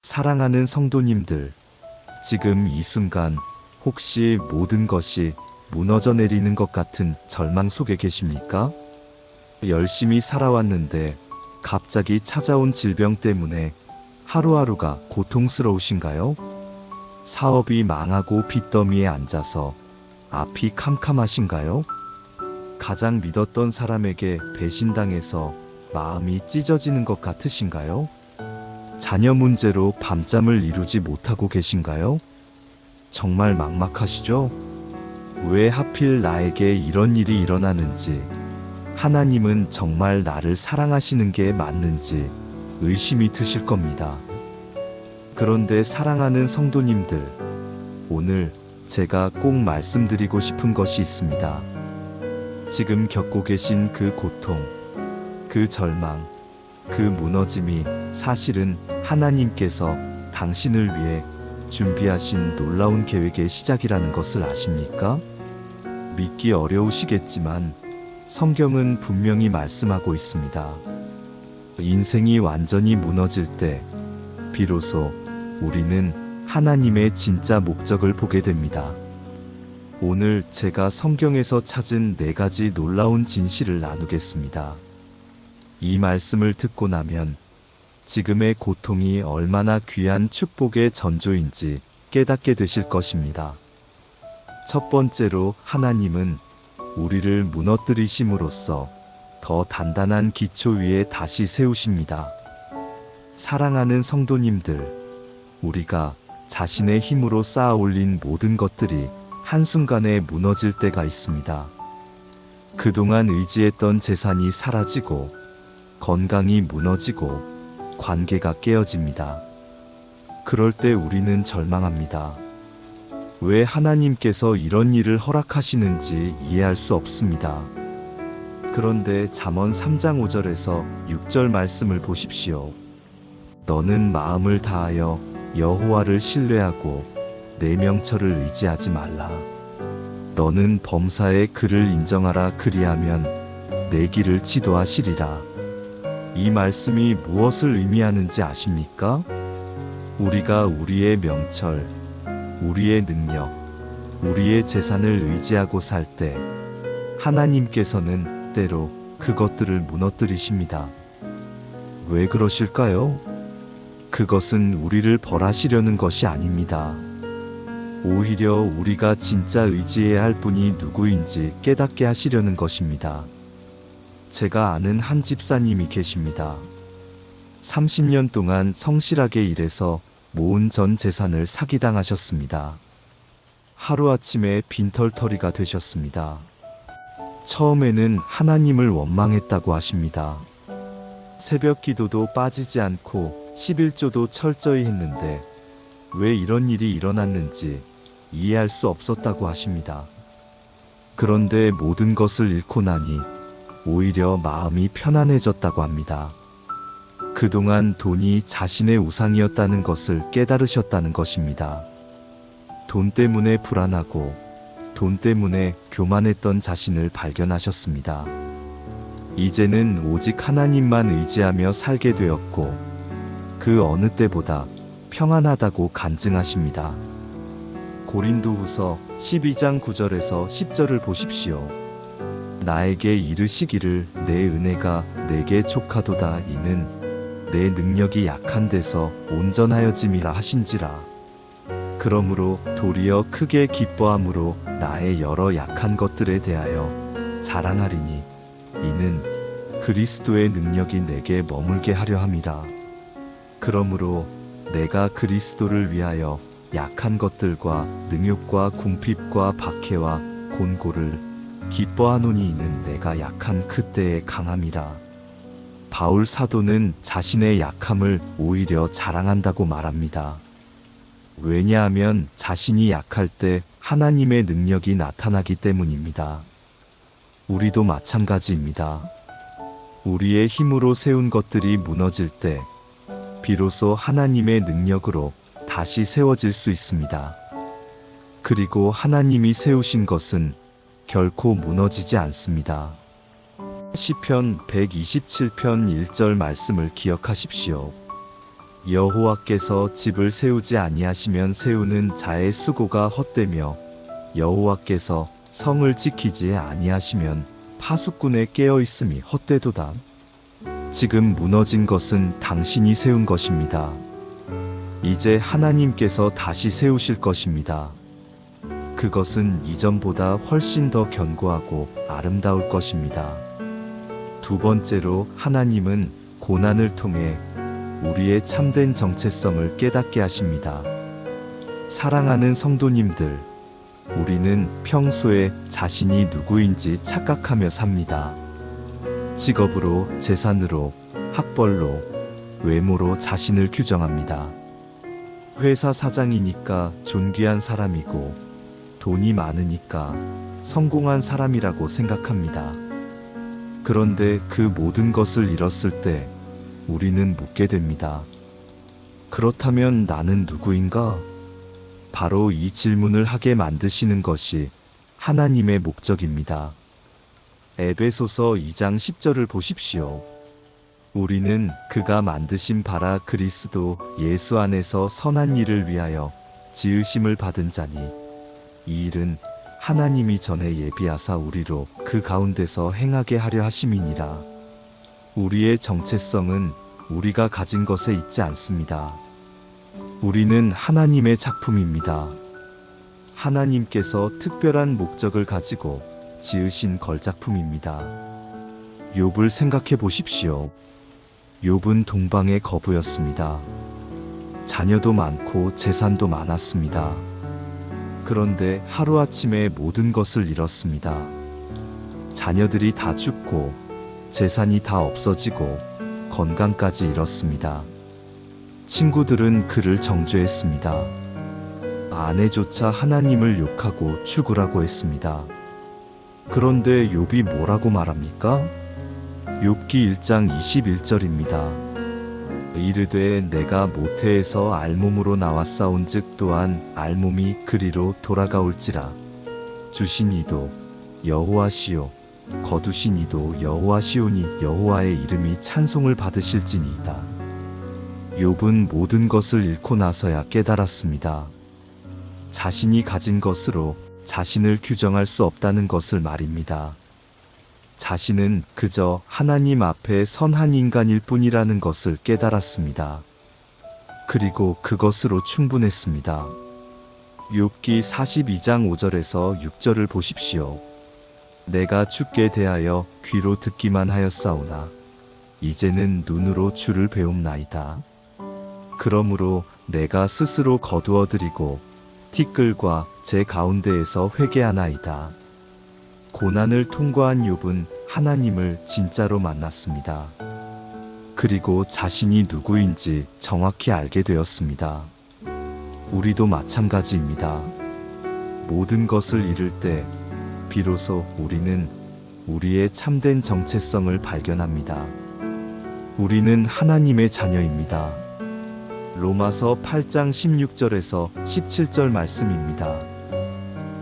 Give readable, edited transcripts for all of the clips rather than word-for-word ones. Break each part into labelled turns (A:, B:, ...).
A: 사랑하는 성도님들, 지금 이 순간 혹시 모든 것이 무너져 내리는 것 같은 절망 속에 계십니까? 열심히 살아왔는데 갑자기 찾아온 질병 때문에 하루하루가 고통스러우신가요? 사업이 망하고 빚더미에 앉아서 앞이 캄캄하신가요? 가장 믿었던 사람에게 배신당해서 마음이 찢어지는 것 같으신가요? 자녀 문제로 밤잠을 이루지 못하고 계신가요? 정말 막막하시죠? 왜 하필 나에게 이런 일이 일어나는지, 하나님은 정말 나를 사랑하시는 게 맞는지 의심이 드실 겁니다. 그런데 사랑하는 성도님들, 오늘 제가 꼭 말씀드리고 싶은 것이 있습니다. 지금 겪고 계신 그 고통, 그 절망, 그 무너짐이 사실은 하나님께서 당신을 위해 준비하신 놀라운 계획의 시작이라는 것을 아십니까? 믿기 어려우시겠지만 성경은 분명히 말씀하고 있습니다. 인생이 완전히 무너질 때 비로소 우리는 하나님의 진짜 목적을 보게 됩니다. 오늘 제가 성경에서 찾은 4가지 놀라운 진실을 나누겠습니다. 이 말씀을 듣고 나면 지금의 고통이 얼마나 귀한 축복의 전조인지 깨닫게 되실 것입니다. 첫 번째로, 하나님은 우리를 무너뜨리심으로써 더 단단한 기초 위에 다시 세우십니다. 사랑하는 성도님들, 우리가 자신의 힘으로 쌓아 올린 모든 것들이 한순간에 무너질 때가 있습니다. 그동안 의지했던 재산이 사라지고, 건강이 무너지고, 관계가 깨어집니다. 그럴 때 우리는 절망합니다. 왜 하나님께서 이런 일을 허락하시는지 이해할 수 없습니다. 그런데 잠언 3장 5절에서 6절 말씀을 보십시오. 너는 마음을 다하여 여호와를 신뢰하고 내 명철을 의지하지 말라. 너는 범사의 그를 인정하라. 그리하면 내 길을 지도하시리라. 이 말씀이 무엇을 의미하는지 아십니까? 우리가 우리의 명철, 우리의 능력, 우리의 재산을 의지하고 살 때 하나님께서는 때로 그것들을 무너뜨리십니다. 왜 그러실까요? 그것은 우리를 벌하시려는 것이 아닙니다. 오히려 우리가 진짜 의지해야 할 분이 누구인지 깨닫게 하시려는 것입니다. 제가 아는 한 집사님이 계십니다. 30년 동안 성실하게 일해서 모은 전 재산을 사기당하셨습니다. 하루아침에 빈털터리가 되셨습니다. 처음에는 하나님을 원망했다고 하십니다. 새벽 기도도 빠지지 않고 11조도 철저히 했는데 왜 이런 일이 일어났는지 이해할 수 없었다고 하십니다. 그런데 모든 것을 잃고 나니 오히려 마음이 편안해졌다고 합니다. 그동안 돈이 자신의 우상이었다는 것을 깨달으셨다는 것입니다. 돈 때문에 불안하고 돈 때문에 교만했던 자신을 발견하셨습니다. 이제는 오직 하나님만 의지하며 살게 되었고 그 어느 때보다 평안하다고 간증하십니다. 고린도후서 12장 9절에서 10절을 보십시오. 나에게 이르시기를 내 은혜가 내게 족하도다. 이는 내 능력이 약한 데서 온전하여짐이라 하신지라. 그러므로 도리어 크게 기뻐함으로 나의 여러 약한 것들에 대하여 자랑하리니 이는 그리스도의 능력이 내게 머물게 하려 함이라. 그러므로 내가 그리스도를 위하여 약한 것들과 능욕과 궁핍과 박해와 곤고를 기뻐하노니 이는 내가 약한 그때의 강함이라. 바울 사도는 자신의 약함을 오히려 자랑한다고 말합니다. 왜냐하면 자신이 약할 때 하나님의 능력이 나타나기 때문입니다. 우리도 마찬가지입니다. 우리의 힘으로 세운 것들이 무너질 때 비로소 하나님의 능력으로 다시 세워질 수 있습니다. 그리고 하나님이 세우신 것은 결코 무너지지 않습니다. 시편 127편 1절 말씀을 기억하십시오. 여호와께서 집을 세우지 아니하시면 세우는 자의 수고가 헛되며 여호와께서 성을 지키지 아니하시면 파수꾼의 깨어 있음이 헛되도다. 지금 무너진 것은 당신이 세운 것입니다. 이제 하나님께서 다시 세우실 것입니다. 그것은 이전보다 훨씬 더 견고하고 아름다울 것입니다. 두 번째로 하나님은 고난을 통해 우리의 참된 정체성을 깨닫게 하십니다. 사랑하는 성도님들, 우리는 평소에 자신이 누구인지 착각하며 삽니다. 직업으로, 재산으로, 학벌로, 외모로 자신을 규정합니다. 회사 사장이니까 존귀한 사람이고, 돈이 많으니까 성공한 사람이라고 생각합니다. 그런데 그 모든 것을 잃었을 때 우리는 묻게 됩니다. 그렇다면 나는 누구인가? 바로 이 질문을 하게 만드시는 것이 하나님의 목적입니다. 에베소서 2장 10절을 보십시오. 우리는 그가 만드신 바라 그리스도 예수 안에서 선한 일을 위하여 지으심을 받은 자니 이 일은 하나님이 전에 예비하사 우리로 그 가운데서 행하게 하려 하심이니라. 우리의 정체성은 우리가 가진 것에 있지 않습니다. 우리는 하나님의 작품입니다. 하나님께서 특별한 목적을 가지고 지으신 걸작품입니다. 욥을 생각해 보십시오. 욥은 동방의 거부였습니다. 자녀도 많고 재산도 많았습니다. 그런데 하루아침에 모든 것을 잃었습니다. 자녀들이 다 죽고 재산이 다 없어지고 건강까지 잃었습니다. 친구들은 그를 정죄했습니다. 아내조차 하나님을 욕하고 죽으라고 했습니다. 그런데 욥이 뭐라고 말합니까? 욥기 1장 21절입니다. 이르되 내가 모태에서 알몸으로 나왔사온즉 또한 알몸이 그리로 돌아가올지라. 주신 이도 여호와시요 거두신 이도 여호와시오니 여호와의 이름이 찬송을 받으실지니이다. 욥은 모든 것을 잃고 나서야 깨달았습니다. 자신이 가진 것으로 자신을 규정할 수 없다는 것을 말입니다. 자신은 그저 하나님 앞에 선한 인간일 뿐이라는 것을 깨달았습니다. 그리고 그것으로 충분했습니다. 욥기 42장 5절에서 6절을 보십시오. 내가 주께 대하여 귀로 듣기만 하였사오나 이제는 눈으로 주를 배움나이다. 그러므로 내가 스스로 거두어드리고 티끌과 제 가운데에서 회개하나이다. 고난을 통과한 욥은 하나님을 진짜로 만났습니다. 그리고 자신이 누구인지 정확히 알게 되었습니다. 우리도 마찬가지입니다. 모든 것을 잃을 때 비로소 우리는 우리의 참된 정체성을 발견합니다. 우리는 하나님의 자녀입니다. 로마서 8장 16절에서 17절 말씀입니다.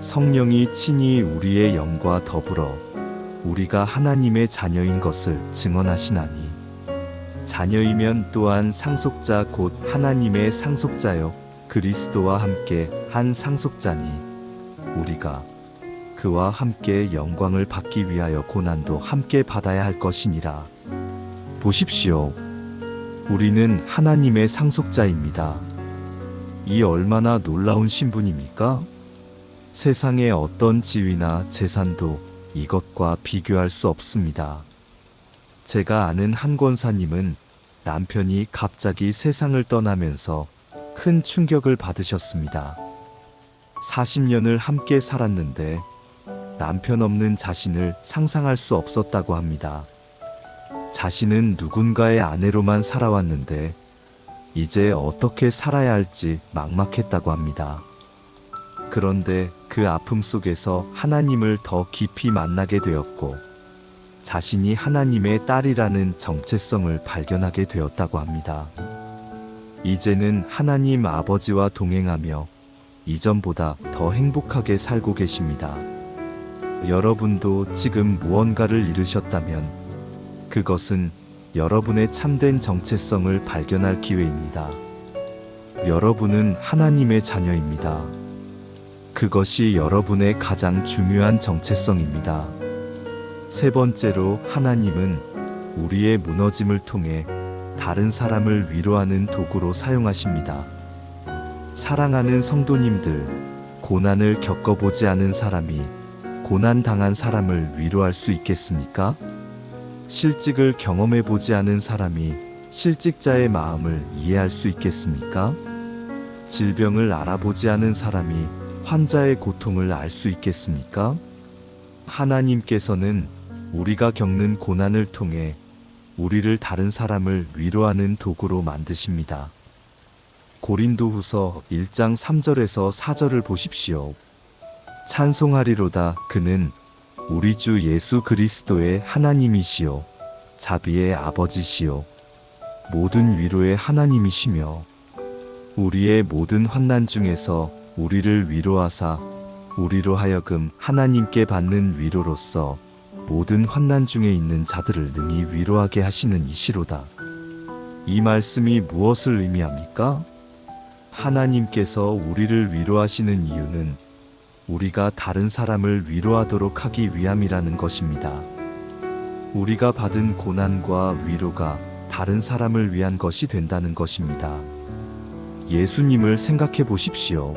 A: 성령이 친히 우리의 영과 더불어 우리가 하나님의 자녀인 것을 증언하시나니 자녀이면 또한 상속자 곧 하나님의 상속자요 그리스도와 함께 한 상속자니 우리가 그와 함께 영광을 받기 위하여 고난도 함께 받아야 할 것이니라. 보십시오. 우리는 하나님의 상속자입니다. 이 얼마나 놀라운 신분입니까? 세상의 어떤 지위나 재산도 이것과 비교할 수 없습니다. 제가 아는 한 권사님은 남편이 갑자기 세상을 떠나면서 큰 충격을 받으셨습니다. 40년을 함께 살았는데 남편 없는 자신을 상상할 수 없었다고 합니다. 자신은 누군가의 아내로만 살아왔는데 이제 어떻게 살아야 할지 막막했다고 합니다. 그런데 그 아픔 속에서 하나님을 더 깊이 만나게 되었고 자신이 하나님의 딸이라는 정체성을 발견하게 되었다고 합니다. 이제는 하나님 아버지와 동행하며 이전보다 더 행복하게 살고 계십니다. 여러분도 지금 무언가를 잃으셨다면 그것은 여러분의 참된 정체성을 발견할 기회입니다. 여러분은 하나님의 자녀입니다. 그것이 여러분의 가장 중요한 정체성입니다. 세 번째로, 하나님은 우리의 무너짐을 통해 다른 사람을 위로하는 도구로 사용하십니다. 사랑하는 성도님들, 고난을 겪어보지 않은 사람이 고난당한 사람을 위로할 수 있겠습니까? 실직을 경험해보지 않은 사람이 실직자의 마음을 이해할 수 있겠습니까? 질병을 알아보지 않은 사람이 환자의 고통을 알 수 있겠습니까? 하나님께서는 우리가 겪는 고난을 통해 우리를 다른 사람을 위로하는 도구로 만드십니다. 고린도후서 1장 3절에서 4절을 보십시오. 찬송하리로다. 그는 우리 주 예수 그리스도의 하나님이시요 자비의 아버지시요 모든 위로의 하나님이시며 우리의 모든 환난 중에서 우리를 위로하사 우리로 하여금 하나님께 받는 위로로서 모든 환난 중에 있는 자들을 능히 위로하게 하시는 이시로다. 이 말씀이 무엇을 의미합니까? 하나님께서 우리를 위로하시는 이유는 우리가 다른 사람을 위로하도록 하기 위함이라는 것입니다. 우리가 받은 고난과 위로가 다른 사람을 위한 것이 된다는 것입니다. 예수님을 생각해 보십시오.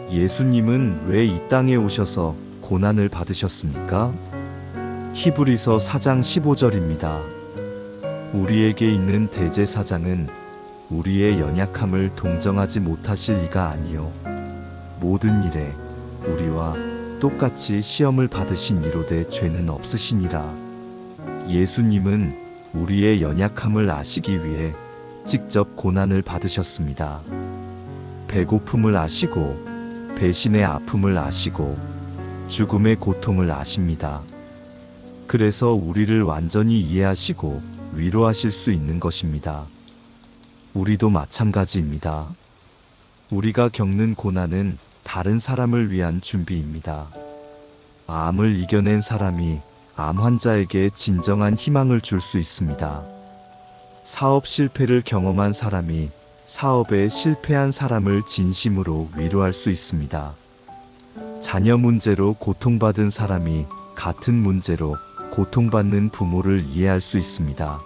A: 예수님은 왜 이 땅에 오셔서 고난을 받으셨습니까? 히브리서 4장 15절입니다. 우리에게 있는 대제사장은 우리의 연약함을 동정하지 못하실 이가 아니요 모든 일에 우리와 똑같이 시험을 받으신 이로되 죄는 없으시니라. 예수님은 우리의 연약함을 아시기 위해 직접 고난을 받으셨습니다. 배고픔을 아시고 배신의 아픔을 아시고 죽음의 고통을 아십니다. 그래서 우리를 완전히 이해하시고 위로하실 수 있는 것입니다. 우리도 마찬가지입니다. 우리가 겪는 고난은 다른 사람을 위한 준비입니다. 암을 이겨낸 사람이 암 환자에게 진정한 희망을 줄 수 있습니다. 사업 실패를 경험한 사람이 사업에 실패한 사람을 진심으로 위로할 수 있습니다. 자녀 문제로 고통받은 사람이 같은 문제로 고통받는 부모를 이해할 수 있습니다.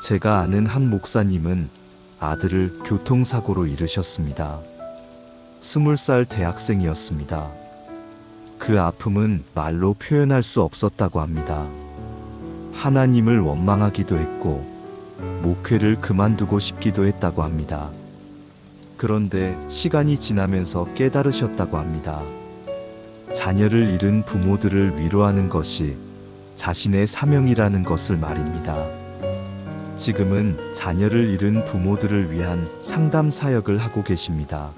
A: 제가 아는 한 목사님은 아들을 교통사고로 잃으셨습니다. 20살 대학생이었습니다. 그 아픔은 말로 표현할 수 없었다고 합니다. 하나님을 원망하기도 했고 목회를 그만두고 싶기도 했다고 합니다. 그런데 시간이 지나면서 깨달으셨다고 합니다. 자녀를 잃은 부모들을 위로하는 것이 자신의 사명이라는 것을 말입니다. 지금은 자녀를 잃은 부모들을 위한 상담 사역을 하고 계십니다.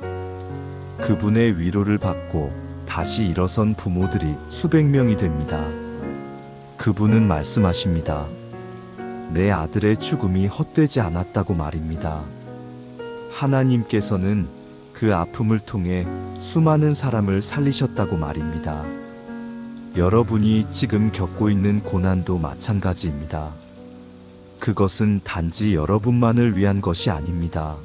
A: 그분의 위로를 받고 다시 일어선 부모들이 수백 명이 됩니다. 그분은 말씀하십니다. 내 아들의 죽음이 헛되지 않았다고 말입니다. 하나님께서는 그 아픔을 통해 수많은 사람을 살리셨다고 말입니다. 여러분이 지금 겪고 있는 고난도 마찬가지입니다. 그것은 단지 여러분만을 위한 것이 아닙니다.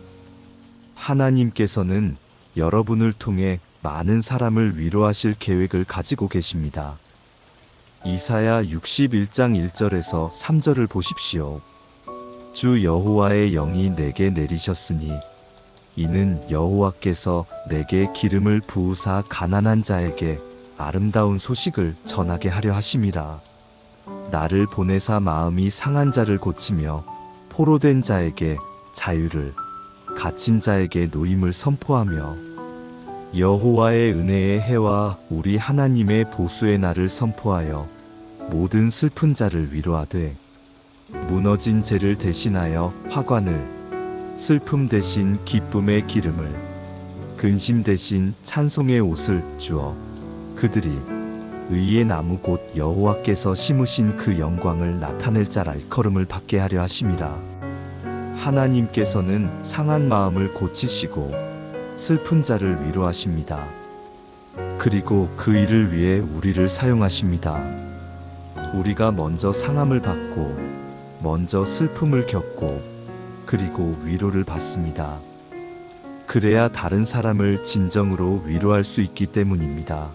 A: 하나님께서는 여러분을 통해 많은 사람을 위로하실 계획을 가지고 계십니다. 이사야 61장 1절에서 3절을 보십시오. 주 여호와의 영이 내게 내리셨으니 이는 여호와께서 내게 기름을 부으사 가난한 자에게 아름다운 소식을 전하게 하려 하심이라. 나를 보내사 마음이 상한 자를 고치며 포로된 자에게 자유를, 갇힌 자에게 노임을 선포하며 여호와의 은혜의 해와 우리 하나님의 보수의 날을 선포하여 모든 슬픈 자를 위로하되 무너진 죄를 대신하여 화관을, 슬픔 대신 기쁨의 기름을, 근심 대신 찬송의 옷을 주어 그들이 의의 나무 곧 여호와께서 심으신 그 영광을 나타낼 자라 일컬음을 받게 하려 하심이라. 하나님께서는 상한 마음을 고치시고 슬픈 자를 위로하십니다. 그리고 그 일을 위해 우리를 사용하십니다. 우리가 먼저 상함을 받고 먼저 슬픔을 겪고 그리고 위로를 받습니다. 그래야 다른 사람을 진정으로 위로할 수 있기 때문입니다.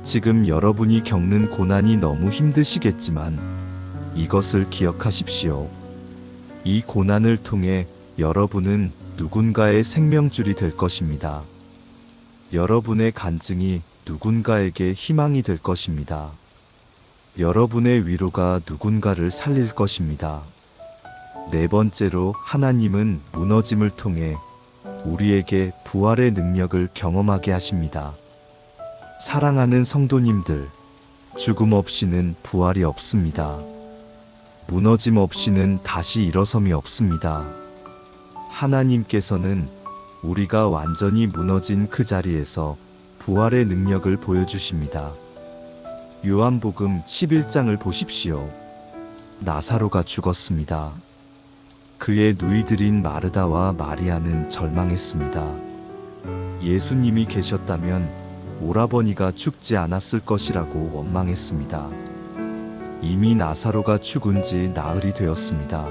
A: 지금 여러분이 겪는 고난이 너무 힘드시겠지만 이것을 기억하십시오. 이 고난을 통해 여러분은 누군가의 생명줄이 될 것입니다. 여러분의 간증이 누군가에게 희망이 될 것입니다. 여러분의 위로가 누군가를 살릴 것입니다. 네 번째로, 하나님은 무너짐을 통해 우리에게 부활의 능력을 경험하게 하십니다. 사랑하는 성도님들, 죽음 없이는 부활이 없습니다. 무너짐 없이는 다시 일어섬이 없습니다. 하나님께서는 우리가 완전히 무너진 그 자리에서 부활의 능력을 보여주십니다. 요한복음 11장을 보십시오. 나사로가 죽었습니다. 그의 누이들인 마르다와 마리아는 절망했습니다. 예수님이 계셨다면 오라버니가 죽지 않았을 것이라고 원망했습니다. 이미 나사로가 죽은 지 나흘이 되었습니다.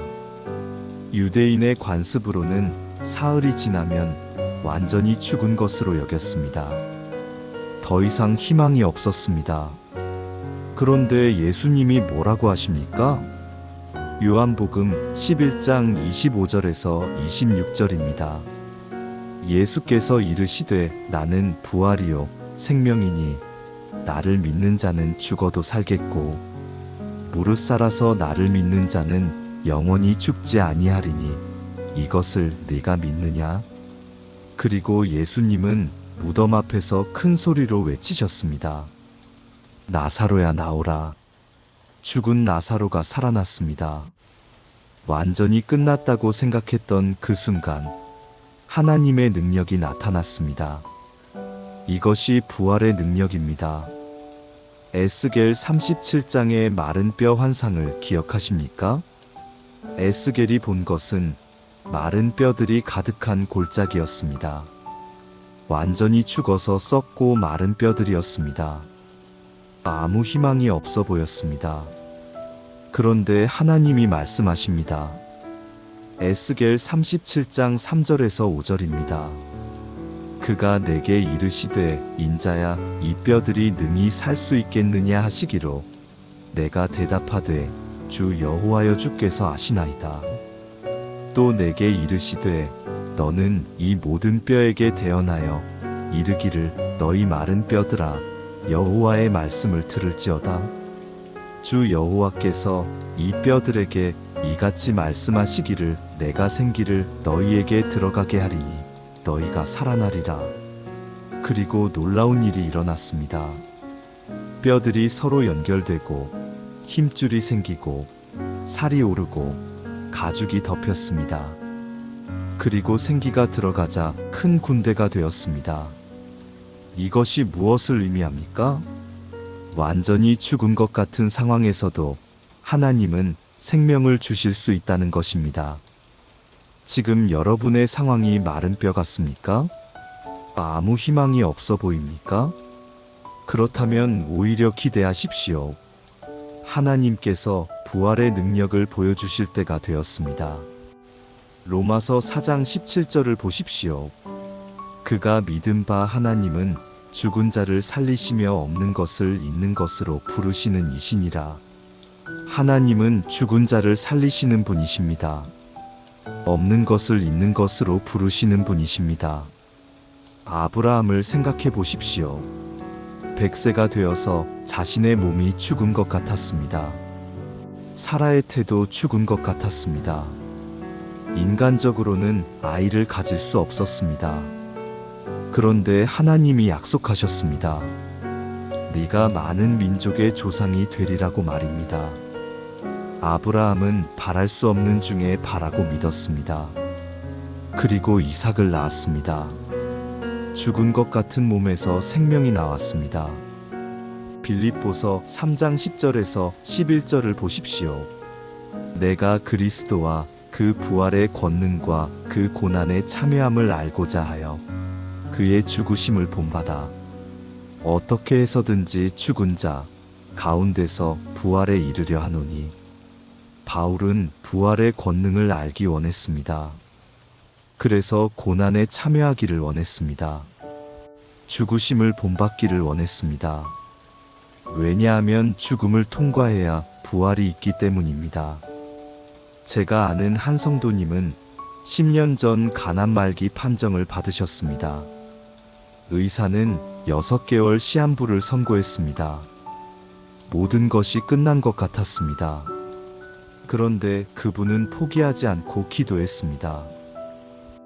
A: 유대인의 관습으로는 사흘이 지나면 완전히 죽은 것으로 여겼습니다. 더 이상 희망이 없었습니다. 그런데 예수님이 뭐라고 하십니까? 요한복음 11장 25절에서 26절입니다. 예수께서 이르시되 나는 부활이요 생명이니 나를 믿는 자는 죽어도 살겠고 무릇 살아서 나를 믿는 자는 영원히 죽지 아니하리니 이것을 네가 믿느냐? 그리고 예수님은 무덤 앞에서 큰 소리로 외치셨습니다. 나사로야 나오라. 죽은 나사로가 살아났습니다. 완전히 끝났다고 생각했던 그 순간 하나님의 능력이 나타났습니다. 이것이 부활의 능력입니다. 에스겔 37장의 마른 뼈 환상을 기억하십니까? 에스겔이 본 것은 마른 뼈들이 가득한 골짜기였습니다. 완전히 죽어서 썩고 마른 뼈들이었습니다. 아무 희망이 없어 보였습니다. 그런데 하나님이 말씀하십니다. 에스겔 37장 3절에서 5절입니다. 그가 내게 이르시되 인자야 이 뼈들이 능히 살 수 있겠느냐 하시기로 내가 대답하되 주 여호와여 주께서 아시나이다. 또 내게 이르시되 너는 이 모든 뼈에게 대언하여 이르기를 너희 마른 뼈들아 여호와의 말씀을 들을지어다. 주 여호와께서 이 뼈들에게 이같이 말씀하시기를 내가 생기를 너희에게 들어가게 하리니 너희가 살아나리라. 그리고 놀라운 일이 일어났습니다. 뼈들이 서로 연결되고 힘줄이 생기고 살이 오르고 가죽이 덮였습니다. 그리고 생기가 들어가자 큰 군대가 되었습니다. 이것이 무엇을 의미합니까? 완전히 죽은 것 같은 상황에서도 하나님은 생명을 주실 수 있다는 것입니다. 지금 여러분의 상황이 마른 뼈 같습니까? 아무 희망이 없어 보입니까? 그렇다면 오히려 기대하십시오. 하나님께서 부활의 능력을 보여주실 때가 되었습니다. 로마서 4장 17절을 보십시오. 그가 믿은 바 하나님은 죽은 자를 살리시며 없는 것을 있는 것으로 부르시는 이시니라. 하나님은 죽은 자를 살리시는 분이십니다. 없는 것을 있는 것으로 부르시는 분이십니다. 아브라함을 생각해 보십시오. 100세가 되어서 자신의 몸이 죽은 것 같았습니다. 사라의 태도 죽은 것 같았습니다. 인간적으로는 아이를 가질 수 없었습니다. 그런데 하나님이 약속하셨습니다. 네가 많은 민족의 조상이 되리라고 말입니다. 아브라함은 바랄 수 없는 중에 바라고 믿었습니다. 그리고 이삭을 낳았습니다. 죽은 것 같은 몸에서 생명이 나왔습니다. 빌립보서 3장 10절에서 11절을 보십시오. 내가 그리스도와 그 부활의 권능과 그 고난의 참여함을 알고자 하여 그의 죽으심을 본받아 어떻게 해서든지 죽은 자 가운데서 부활에 이르려 하노니 바울은 부활의 권능을 알기 원했습니다. 그래서 고난에 참여하기를 원했습니다. 죽으심을 본받기를 원했습니다. 왜냐하면 죽음을 통과해야 부활이 있기 때문입니다. 제가 아는 한 성도님은 10년 전 간암 말기 판정을 받으셨습니다. 의사는 6개월 시한부를 선고했습니다. 모든 것이 끝난 것 같았습니다. 그런데 그분은 포기하지 않고 기도했습니다.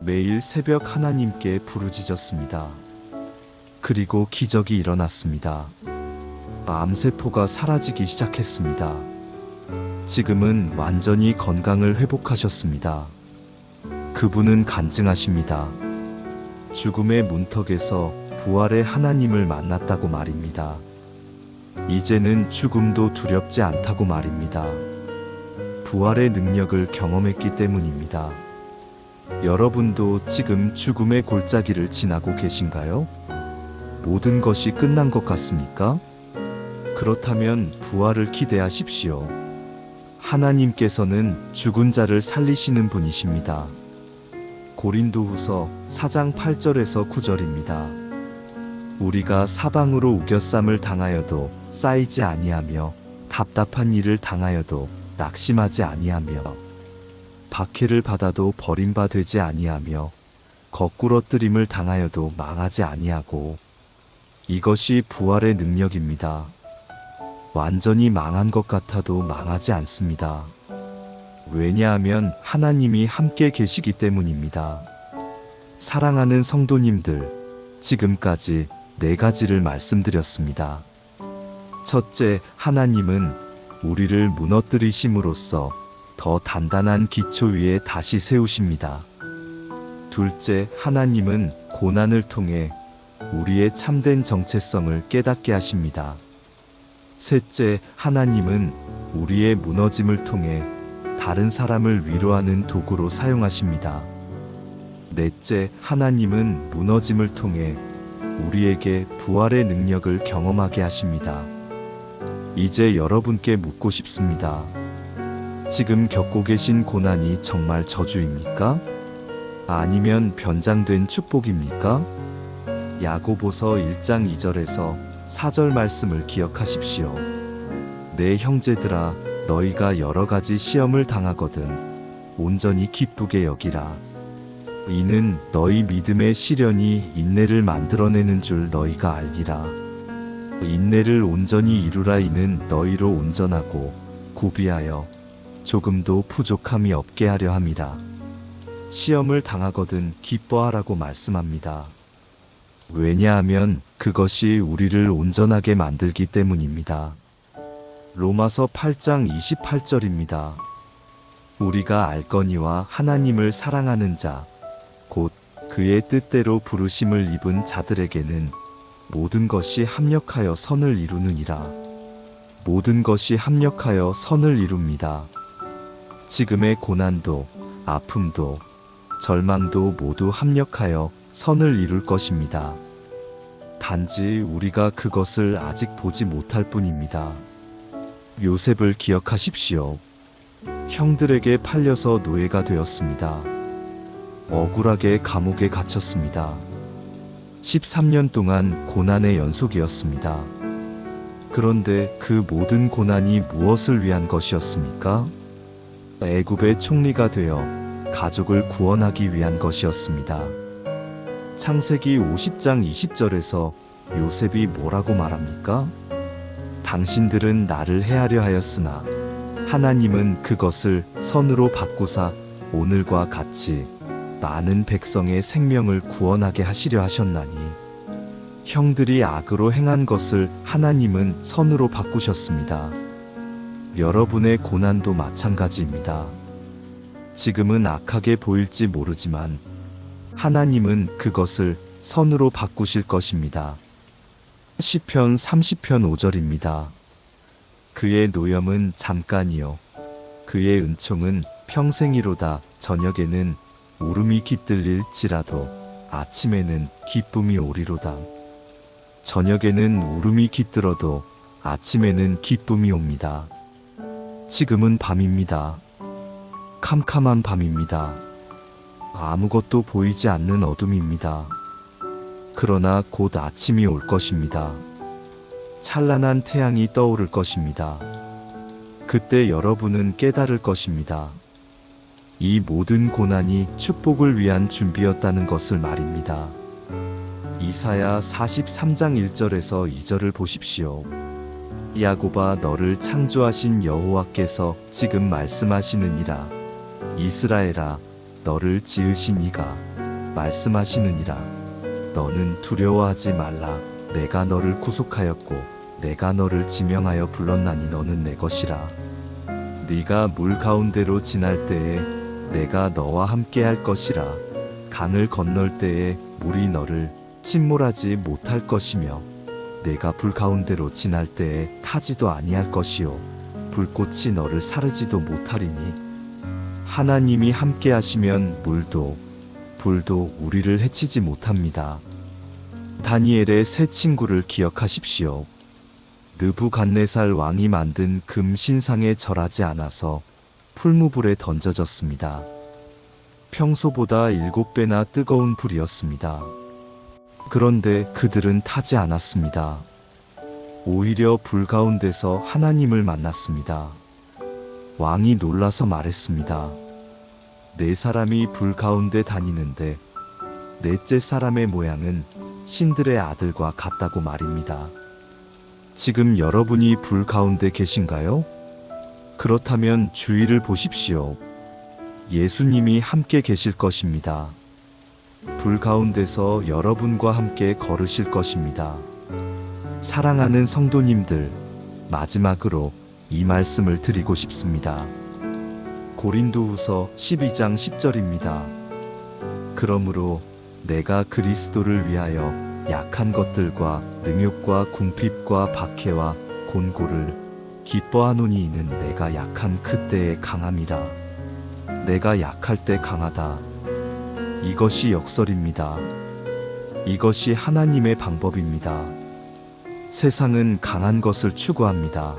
A: 매일 새벽 하나님께 부르짖었습니다. 그리고 기적이 일어났습니다. 암세포가 사라지기 시작했습니다. 지금은 완전히 건강을 회복하셨습니다. 그분은 간증하십니다. 죽음의 문턱에서 부활의 하나님을 만났다고 말입니다. 이제는 죽음도 두렵지 않다고 말입니다. 부활의 능력을 경험했기 때문입니다. 여러분도 지금 죽음의 골짜기를 지나고 계신가요? 모든 것이 끝난 것 같습니까? 그렇다면 부활을 기대하십시오. 하나님께서는 죽은 자를 살리시는 분이십니다. 고린도후서 4장 8절에서 9절입니다. 우리가 사방으로 우겨쌈을 당하여도 쌓이지 아니하며 답답한 일을 당하여도 낙심하지 아니하며 박해를 받아도 버림바 되지 아니하며 거꾸러뜨림을 당하여도 망하지 아니하고 이것이 부활의 능력입니다. 완전히 망한 것 같아도 망하지 않습니다. 왜냐하면 하나님이 함께 계시기 때문입니다. 사랑하는 성도님들, 지금까지 4가지를 말씀드렸습니다. 첫째, 하나님은 우리를 무너뜨리심으로써 더 단단한 기초 위에 다시 세우십니다. 둘째, 하나님은 고난을 통해 우리의 참된 정체성을 깨닫게 하십니다. 셋째, 하나님은 우리의 무너짐을 통해 다른 사람을 위로하는 도구로 사용하십니다. 넷째, 하나님은 무너짐을 통해 우리에게 부활의 능력을 경험하게 하십니다. 이제 여러분께 묻고 싶습니다. 지금 겪고 계신 고난이 정말 저주입니까? 아니면 변장된 축복입니까? 야고보서 1장 2절에서 4절 말씀을 기억하십시오. 내 형제들아, 너희가 여러 가지 시험을 당하거든 온전히 기쁘게 여기라. 이는 너희 믿음의 시련이 인내를 만들어내는 줄 너희가 알리라. 인내를 온전히 이루라. 이는 너희로 온전하고 구비하여 조금도 부족함이 없게 하려 함이라. 시험을 당하거든 기뻐하라고 말씀합니다. 왜냐하면 그것이 우리를 온전하게 만들기 때문입니다. 로마서 8장 28절입니다. 우리가 알거니와 하나님을 사랑하는 자, 곧 그의 뜻대로 부르심을 입은 자들에게는 모든 것이 합력하여 선을 이루느니라. 모든 것이 합력하여 선을 이룹니다. 지금의 고난도, 아픔도, 절망도 모두 합력하여 선을 이룰 것입니다. 단지 우리가 그것을 아직 보지 못할 뿐입니다. 요셉을 기억하십시오. 형들에게 팔려서 노예가 되었습니다. 억울하게 감옥에 갇혔습니다. 13년 동안 고난의 연속이었습니다. 그런데 그 모든 고난이 무엇을 위한 것이었습니까? 애굽의 총리가 되어 가족을 구원하기 위한 것이었습니다. 창세기 50장 20절에서 요셉이 뭐라고 말합니까? 당신들은 나를 해하려 하였으나 하나님은 그것을 선으로 바꾸사 오늘과 같이 많은 백성의 생명을 구원하게 하시려 하셨나니 형들이 악으로 행한 것을 하나님은 선으로 바꾸셨습니다. 여러분의 고난도 마찬가지입니다. 지금은 악하게 보일지 모르지만 하나님은 그것을 선으로 바꾸실 것입니다. 시편 30편 5절입니다. 그의 노염은 잠깐이요 그의 은총은 평생이로다. 저녁에는 울음이 깃들릴지라도 아침에는 기쁨이 오리로다. 저녁에는 울음이 깃들어도 아침에는 기쁨이 옵니다. 지금은 밤입니다. 캄캄한 밤입니다. 아무것도 보이지 않는 어둠입니다. 그러나 곧 아침이 올 것입니다. 찬란한 태양이 떠오를 것입니다. 그때 여러분은 깨달을 것입니다. 이 모든 고난이 축복을 위한 준비였다는 것을 말입니다. 이사야 43장 1절에서 2절을 보십시오. 야곱아, 너를 창조하신 여호와께서 지금 말씀하시느니라. 이스라엘아, 너를 지으신 이가 말씀하시느니라. 너는 두려워하지 말라. 내가 너를 구속하였고 내가 너를 지명하여 불렀나니 너는 내 것이라. 네가 물 가운데로 지날 때에 내가 너와 함께 할 것이라. 강을 건널 때에 물이 너를 침몰하지 못할 것이며 내가 불 가운데로 지날 때에 타지도 아니할 것이요 불꽃이 너를 사르지도 못하리니. 하나님이 함께 하시면 물도 불도 우리를 해치지 못합니다. 다니엘의 세 친구를 기억하십시오. 느부갓네살 왕이 만든 금 신상에 절하지 않아서 풀무불에 던져졌습니다. 평소보다 7배나 뜨거운 불이었습니다. 그런데 그들은 타지 않았습니다. 오히려 불 가운데서 하나님을 만났습니다. 왕이 놀라서 말했습니다. 네 사람이 불 가운데 다니는데 넷째 사람의 모양은 신들의 아들과 같다고 말입니다. 지금 여러분이 불 가운데 계신가요? 그렇다면 주위를 보십시오. 예수님이 함께 계실 것입니다. 불 가운데서 여러분과 함께 걸으실 것입니다. 사랑하는 성도님들, 마지막으로 이 말씀을 드리고 싶습니다. 고린도후서 12장 10절입니다. 그러므로 내가 그리스도를 위하여 약한 것들과 능욕과 궁핍과 박해와 곤고를 기뻐하노니 이는 내가 약한 그때에 강함이라. 내가 약할 때 강하다. 이것이 역설입니다. 이것이 하나님의 방법입니다. 세상은 강한 것을 추구합니다.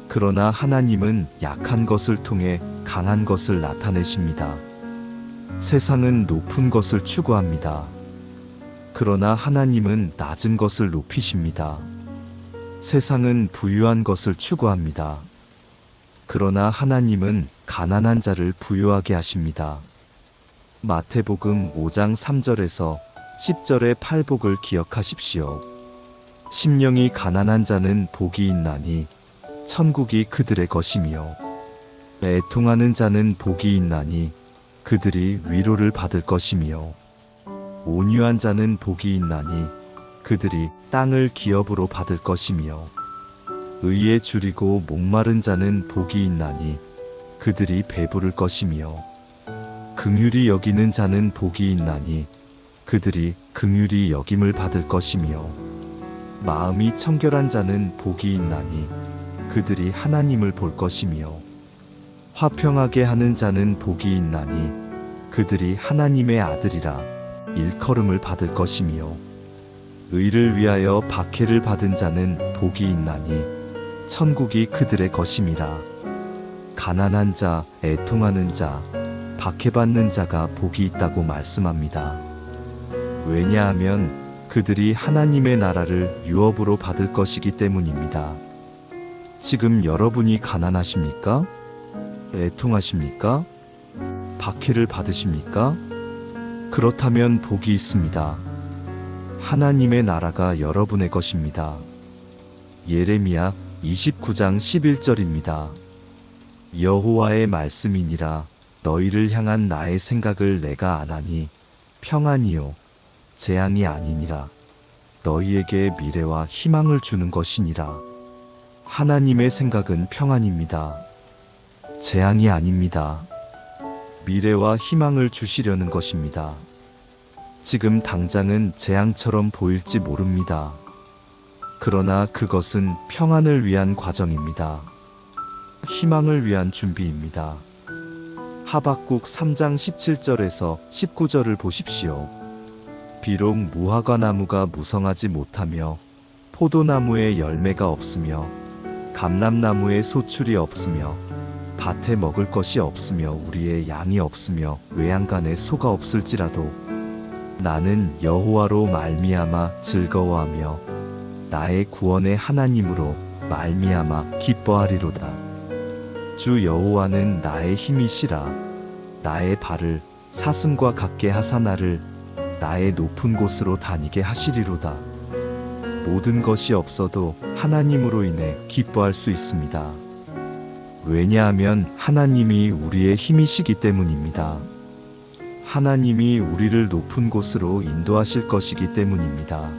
A: 그러나 하나님은 약한 것을 통해 강한 것을 나타내십니다. 세상은 높은 것을 추구합니다. 그러나 하나님은 낮은 것을 높이십니다. 세상은 부유한 것을 추구합니다. 그러나 하나님은 가난한 자를 부유하게 하십니다. 마태복음 5장 3절에서 10절의 팔복을 기억하십시오. 심령이 가난한 자는 복이 있나니 천국이 그들의 것이며 애통하는 자는 복이 있나니 그들이 위로를 받을 것이며 온유한 자는 복이 있나니 그들이 땅을 기업으로 받을 것이며 의에 줄이고 목마른 자는 복이 있나니 그들이 배부를 것이며 긍휼히 여기는 자는 복이 있나니 그들이 긍휼히 여김을 받을 것이며 마음이 청결한 자는 복이 있나니 그들이 하나님을 볼 것이며 화평하게 하는 자는 복이 있나니 그들이 하나님의 아들이라 일컬음을 받을 것이며 의를 위하여 박해를 받은 자는 복이 있나니 천국이 그들의 것임이라. 가난한 자, 애통하는 자, 박해받는 자가 복이 있다고 말씀합니다. 왜냐하면 그들이 하나님의 나라를 유업으로 받을 것이기 때문입니다. 지금 여러분이 가난하십니까? 애통하십니까? 박해를 받으십니까? 그렇다면 복이 있습니다. 하나님의 나라가 여러분의 것입니다. 예레미야 29장 11절입니다. 여호와의 말씀이니라. 너희를 향한 나의 생각을 내가 아나니 평안이요 재앙이 아니니라. 너희에게 미래와 희망을 주는 것이니라. 하나님의 생각은 평안입니다. 재앙이 아닙니다. 미래와 희망을 주시려는 것입니다. 지금 당장은 재앙처럼 보일지 모릅니다. 그러나 그것은 평안을 위한 과정입니다. 희망을 위한 준비입니다. 하박국 3장 17절에서 19절을 보십시오. 비록 무화과 나무가 무성하지 못하며 포도나무에 열매가 없으며 감람나무에 소출이 없으며 밭에 먹을 것이 없으며 우리의 양이 없으며 외양간에 소가 없을지라도 나는 여호와로 말미암아 즐거워하며 나의 구원의 하나님으로 말미암아 기뻐하리로다. 주 여호와는 나의 힘이시라. 나의 발을 사슴과 같게 하사 나를 나의 높은 곳으로 다니게 하시리로다. 모든 것이 없어도 하나님으로 인해 기뻐할 수 있습니다. 왜냐하면 하나님이 우리의 힘이시기 때문입니다. 하나님이 우리를 높은 곳으로 인도하실 것이기 때문입니다.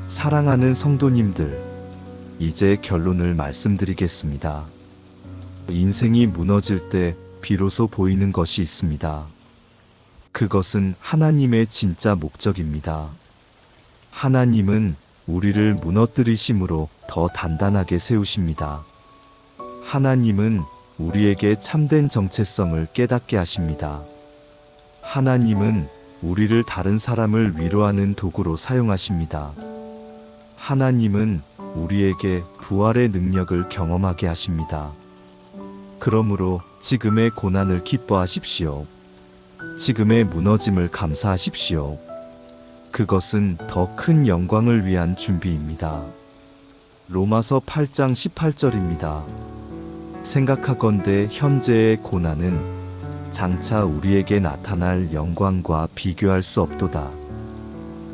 A: 사랑하는 성도님들, 이제 결론을 말씀드리겠습니다. 인생이 무너질 때 비로소 보이는 것이 있습니다. 그것은 하나님의 진짜 목적입니다. 하나님은 우리를 무너뜨리심으로 더 단단하게 세우십니다. 하나님은 우리에게 참된 정체성을 깨닫게 하십니다. 하나님은 우리를 다른 사람을 위로하는 도구로 사용하십니다. 하나님은 우리에게 부활의 능력을 경험하게 하십니다. 그러므로 지금의 고난을 기뻐하십시오. 지금의 무너짐을 감사하십시오. 그것은 더 큰 영광을 위한 준비입니다. 로마서 8장 18절입니다. 생각하건대 현재의 고난은 장차 우리에게 나타날 영광과 비교할 수 없도다.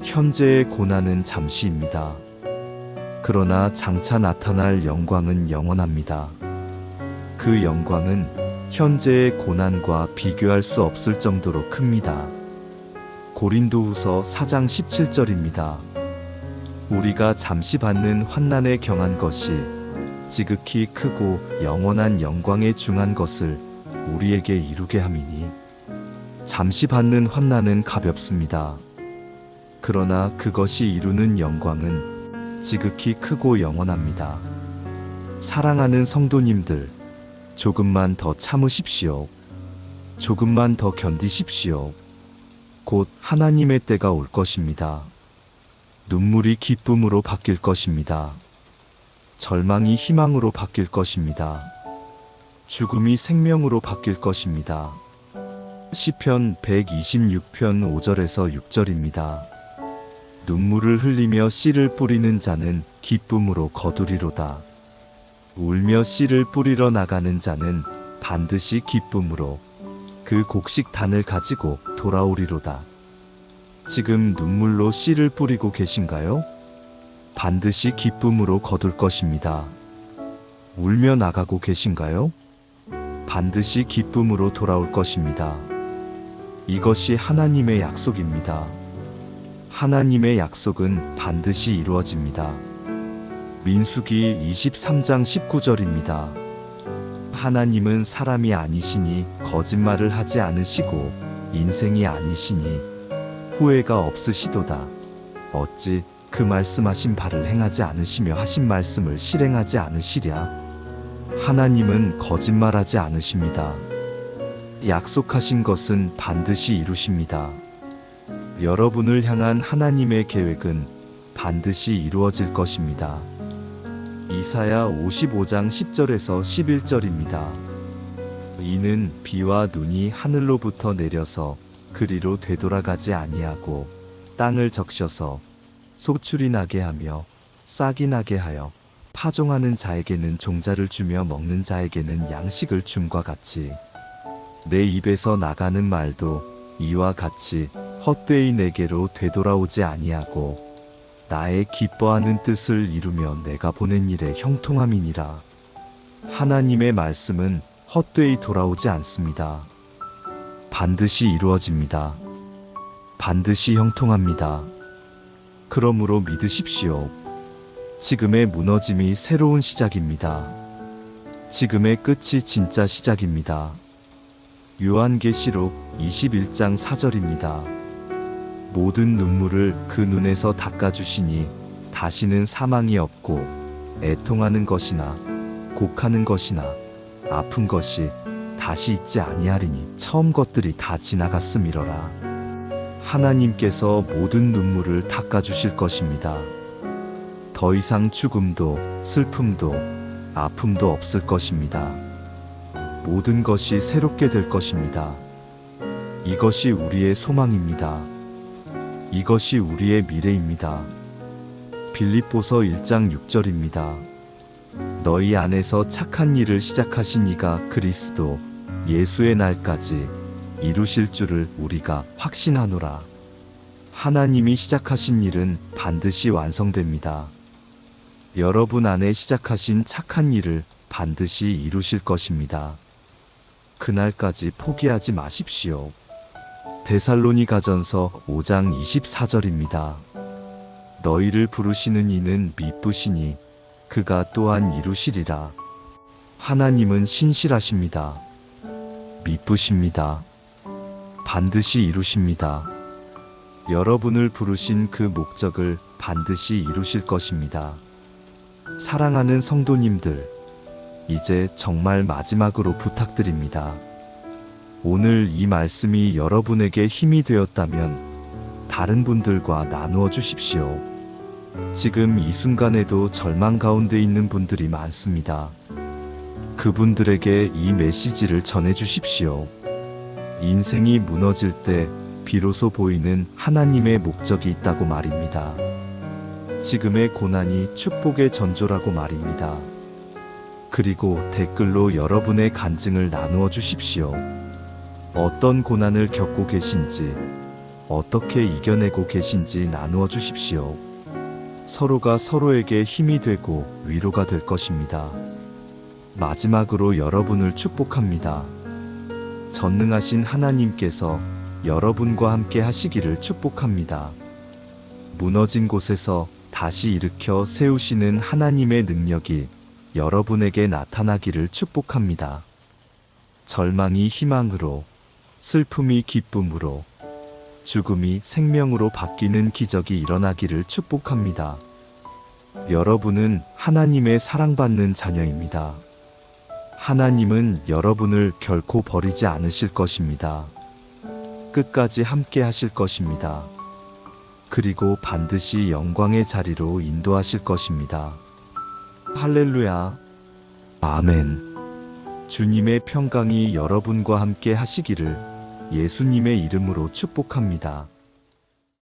A: 현재의 고난은 잠시입니다. 그러나 장차 나타날 영광은 영원합니다. 그 영광은 현재의 고난과 비교할 수 없을 정도로 큽니다. 고린도후서 4장 17절입니다. 우리가 잠시 받는 환난에 경한 것이 지극히 크고 영원한 영광에 중한 것을 우리에게 이루게 함이니 잠시 받는 환난은 가볍습니다. 그러나 그것이 이루는 영광은 지극히 크고 영원합니다. 사랑하는 성도님들, 조금만 더 참으십시오. 조금만 더 견디십시오. 곧 하나님의 때가 올 것입니다. 눈물이 기쁨으로 바뀔 것입니다. 절망이 희망으로 바뀔 것입니다. 죽음이 생명으로 바뀔 것입니다. 시편 126편 5절에서 6절입니다. 눈물을 흘리며 씨를 뿌리는 자는 기쁨으로 거두리로다. 울며 씨를 뿌리러 나가는 자는 반드시 기쁨으로 그 곡식단을 가지고 돌아오리로다. 지금 눈물로 씨를 뿌리고 계신가요? 반드시 기쁨으로 거둘 것입니다. 울며 나가고 계신가요? 반드시 기쁨으로 돌아올 것입니다. 이것이 하나님의 약속입니다. 하나님의 약속은 반드시 이루어집니다. 민수기 23장 19절입니다. 하나님은 사람이 아니시니 거짓말을 하지 않으시고 인생이 아니시니 후회가 없으시도다. 어찌 그 말씀하신 바를 행하지 않으시며 하신 말씀을 실행하지 않으시랴. 하나님은 거짓말하지 않으십니다. 약속하신 것은 반드시 이루십니다. 여러분을 향한 하나님의 계획은 반드시 이루어질 것입니다. 이사야 55장 10절에서 11절입니다. 이는 비와 눈이 하늘로부터 내려서 그리로 되돌아가지 아니하고 땅을 적셔서 소출이 나게 하며 싹이 나게 하여 파종하는 자에게는 종자를 주며 먹는 자에게는 양식을 줌과 같이 내 입에서 나가는 말도 이와 같이 헛되이 내게로 되돌아오지 아니하고 나의 기뻐하는 뜻을 이루며 내가 보낸 일에 형통함이니라. 하나님의 말씀은 헛되이 돌아오지 않습니다. 반드시 이루어집니다. 반드시 형통합니다. 그러므로 믿으십시오. 지금의 무너짐이 새로운 시작입니다. 지금의 끝이 진짜 시작입니다. 요한계시록 21장 4절입니다. 모든 눈물을 그 눈에서 닦아주시니 다시는 사망이 없고 애통하는 것이나 곡하는 것이나 아픈 것이 다시 있지 아니하리니 처음 것들이 다 지나갔음이러라. 하나님께서 모든 눈물을 닦아주실 것입니다. 더 이상 죽음도 슬픔도 아픔도 없을 것입니다. 모든 것이 새롭게 될 것입니다. 이것이 우리의 소망입니다. 이것이 우리의 미래입니다. 빌립보서 1장 6절입니다. 너희 안에서 착한 일을 시작하신 이가 그리스도 예수의 날까지 이루실 줄을 우리가 확신하노라. 하나님이 시작하신 일은 반드시 완성됩니다. 여러분 안에 시작하신 착한 일을 반드시 이루실 것입니다. 그날까지 포기하지 마십시오. 데살로니가전서 5장 24절입니다. 너희를 부르시는 이는 미쁘시니 그가 또한 이루시리라. 하나님은 신실하십니다. 미쁘십니다. 반드시 이루십니다. 여러분을 부르신 그 목적을 반드시 이루실 것입니다. 사랑하는 성도님들, 이제 정말 마지막으로 부탁드립니다. 오늘 이 말씀이 여러분에게 힘이 되었다면 다른 분들과 나누어 주십시오. 지금 이 순간에도 절망 가운데 있는 분들이 많습니다. 그분들에게 이 메시지를 전해 주십시오. 인생이 무너질 때 비로소 보이는 하나님의 목적이 있다고 말입니다. 지금의 고난이 축복의 전조라고 말입니다. 그리고 댓글로 여러분의 간증을 나누어 주십시오. 어떤 고난을 겪고 계신지, 어떻게 이겨내고 계신지 나누어 주십시오. 서로가 서로에게 힘이 되고 위로가 될 것입니다. 마지막으로 여러분을 축복합니다. 전능하신 하나님께서 여러분과 함께 하시기를 축복합니다. 무너진 곳에서 다시 일으켜 세우시는 하나님의 능력이 여러분에게 나타나기를 축복합니다. 절망이 희망으로, 슬픔이 기쁨으로, 죽음이 생명으로 바뀌는 기적이 일어나기를 축복합니다. 여러분은 하나님의 사랑받는 자녀입니다. 하나님은 여러분을 결코 버리지 않으실 것입니다. 끝까지 함께 하실 것입니다. 그리고 반드시 영광의 자리로 인도하실 것입니다. 할렐루야. 아멘. 주님의 평강이 여러분과 함께 하시기를 예수님의 이름으로 축복합니다.